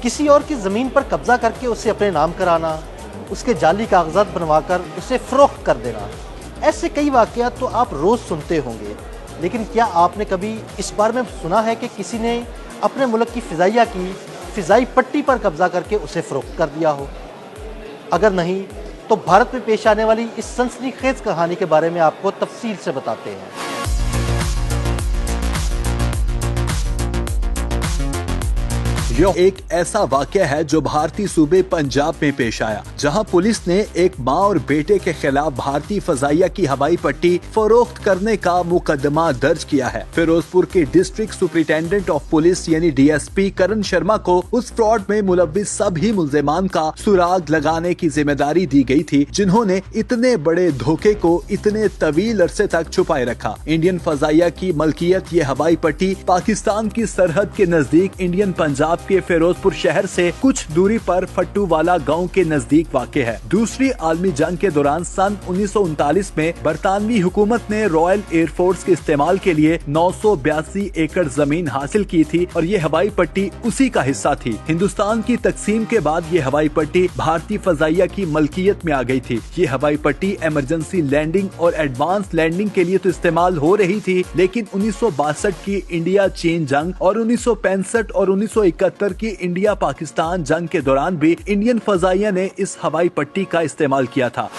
किसी और की ज़मीन पर कब्जा करके उसे अपने नाम कराना, उसके जाली कागजात बनवाकर उसे फ़रोख्त कर देना, ऐसे कई वाक़यात तो आप रोज़ सुनते होंगे। लेकिन क्या आपने कभी इस बारे में सुना है कि किसी ने अपने मुल्क की फ़िज़ाई पट्टी पर कब्जा करके उसे फ़रोख्त कर दिया हो? अगर नहीं, तो भारत में पेश आने वाली इस सनसनीखेज़ कहानी के बारे में आपको तफसील से बताते हैं। यह एक ऐसा वाक़या है जो भारतीय सूबे पंजाब में पेश आया, जहां पुलिस ने एक मां और बेटे के खिलाफ भारतीय फजाइया की हवाई पट्टी फरोख्त करने का मुकदमा दर्ज किया है। फिरोजपुर के डिस्ट्रिक्ट सुपरिटेंडेंट ऑफ पुलिस यानी DSP करण शर्मा को उस फ्रॉड में मुलव्विस सभी मुल्जिमान का सुराग लगाने की जिम्मेदारी दी गई थी, जिन्होंने इतने बड़े धोखे को इतने तवील अरसे तक छुपाए रखा। इंडियन फजाइया की मलकियत ये हवाई पट्टी पाकिस्तान की सरहद के नजदीक इंडियन पंजाब के फिरोजपुर शहर से कुछ दूरी पर फट्टूवाला गांव के नजदीक वाक़ है। दूसरी आलमी जंग के दौरान सन 1939 में बरतानवी हुकूमत ने रॉयल एयरफोर्स के इस्तेमाल के लिए 982 एकड़ जमीन हासिल की थी और ये हवाई पट्टी उसी का हिस्सा थी। हिंदुस्तान की तकसीम के बाद ये हवाई पट्टी भारतीय फजाइया की मलकियत में आ गई थी। ये हवाई पट्टी इमरजेंसी लैंडिंग और एडवांस लैंडिंग के लिए तो इस्तेमाल हो रही थी, लेकिन 1962 की इंडिया चीन जंग और 1965 और 1971 की इंडिया पाकिस्तान जंग के दौरान भी इंडियन फजाइया ने इस हवाई पट्टी का इस्तेमाल किया था।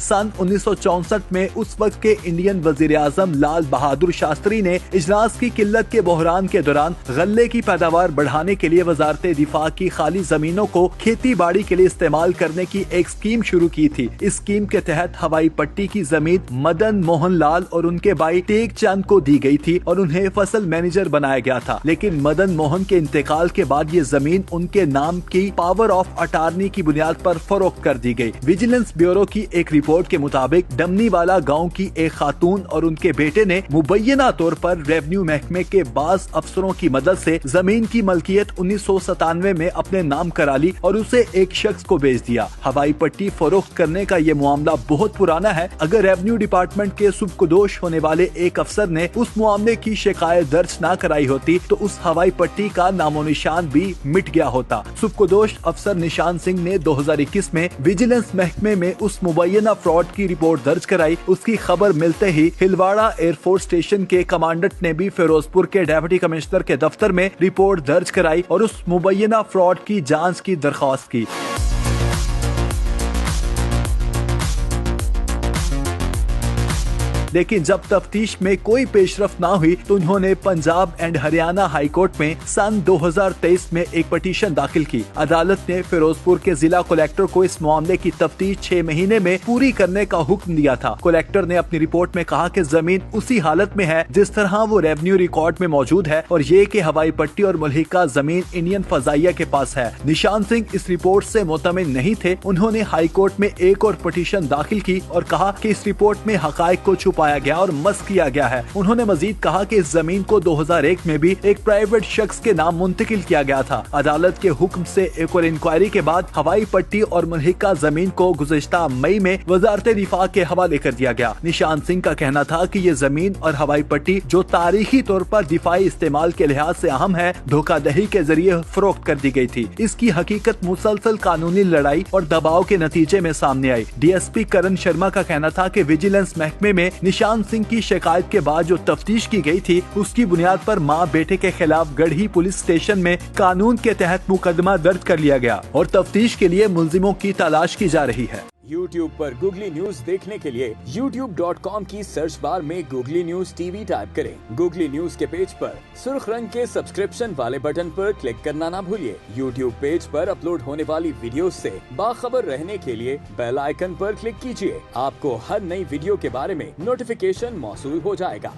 सन 1964 में उस वक्त के इंडियन वजीर आजम लाल बहादुर शास्त्री ने इजलास की किल्लत के बहरान के दौरान गल्ले की पैदावार बढ़ाने के लिए वजारत दिफा की खाली जमीनों को खेती बाड़ी के लिए इस्तेमाल करने की एक स्कीम शुरू की थी। इस स्कीम के तहत हवाई पट्टी की जमीन मदन मोहन लाल और उनके भाई टेक चंद को दी गई थी और उन्हें फसल मैनेजर बनाया गया था। लेकिन मदन मोहन के इंतकाल के बाद ये जमीन उनके नाम की पावर ऑफ अटार्नी की बुनियाद पर फरोख्त कर दी गई। विजिलेंस ब्यूरो की एक रिपोर्ट के मुताबिक डमनीवाला गांव की एक खातून और उनके बेटे ने मुबैना तौर पर रेवेन्यू महकमे के बाज अफसरों की मदद से जमीन की मलकियत 1997 में अपने नाम करा ली और उसे एक शख्स को बेच दिया। हवाई पट्टी फरोख्त करने का ये मामला बहुत पुराना है। अगर रेवेन्यू डिपार्टमेंट के सुबकदोश होने वाले एक अफसर ने उस मामले की शिकायत दर्ज न कराई होती तो उस हवाई पट्टी का नामो निशान भी मिट गया होता। सुबकदोश अफसर निशान सिंह ने 2021 में विजिलेंस महकमे में उस मुबैना फ्रॉड की रिपोर्ट दर्ज कराई। उसकी खबर मिलते ही हिलवाड़ा एयरफोर्स स्टेशन के कमांडेंट ने भी फिरोजपुर के डेप्यूटी कमिश्नर के दफ्तर में रिपोर्ट दर्ज कराई और उस मुबैना फ्रॉड की जांच की दरख्वास्त की। लेकिन जब तफ्तीश में कोई पेशरफ ना हुई तो उन्होंने Punjab and Haryana high court में सन 2023 में एक पटिशन दाखिल की। अदालत ने फिरोजपुर के जिला कलेक्टर को इस मामले की तफ्तीश 6 महीने में पूरी करने का हुक्म दिया था। कलेक्टर ने अपनी रिपोर्ट में कहा कि जमीन उसी हालत में है जिस तरह वो रेवेन्यू रिकॉर्ड में मौजूद है और ये कि हवाई पट्टी और मुल्हिका जमीन इंडियन फजाइया के पास है। निशान सिंह इस रिपोर्ट से मुतमिन नहीं थे। उन्होंने हाई कोर्ट में एक और पटिशन दाखिल की और कहा कि इस रिपोर्ट में हकायक को पाया गया और मस्क किया गया है। उन्होंने मजीद कहा कि इस जमीन को 2001 में भी एक प्राइवेट शख्स के नाम मुंतकिल किया गया था। अदालत के हुक्म से एक और इंक्वायरी के बाद हवाई पट्टी और मुल्हिका जमीन को गुज़िश्ता मई में वजारत दिफा के हवाले कर दिया गया। निशान सिंह का कहना था कि ये जमीन और हवाई पट्टी जो तारीखी तौर पर दिफाई इस्तेमाल के लिहाज से अहम है, धोखाधड़ी के जरिए फरोख्त कर दी गई थी। इसकी हकीकत मुसलसल कानूनी लड़ाई और दबाव के नतीजे में सामने आई। DSP करण शर्मा का कहना था कि विजिलेंस महकमे में निशान सिंह की शिकायत के बाद जो तफ्तीश की गई थी उसकी बुनियाद पर मां बेटे के खिलाफ गढ़ी पुलिस स्टेशन में कानून के तहत मुकदमा दर्ज कर लिया गया और तफ्तीश के लिए मुल्जिमों की तलाश की जा रही है। YouTube पर गूगली न्यूज देखने के लिए youtube.com की सर्च बार में गूगली न्यूज TV टाइप करें। गूगली न्यूज के पेज पर सुर्ख रंग के सब्सक्रिप्शन वाले बटन पर क्लिक करना ना भूलिए। YouTube पेज पर अपलोड होने वाली वीडियो से बाखबर रहने के लिए बेल आइकन पर क्लिक कीजिए। आपको हर नई वीडियो के बारे में नोटिफिकेशन मौसूल हो जाएगा।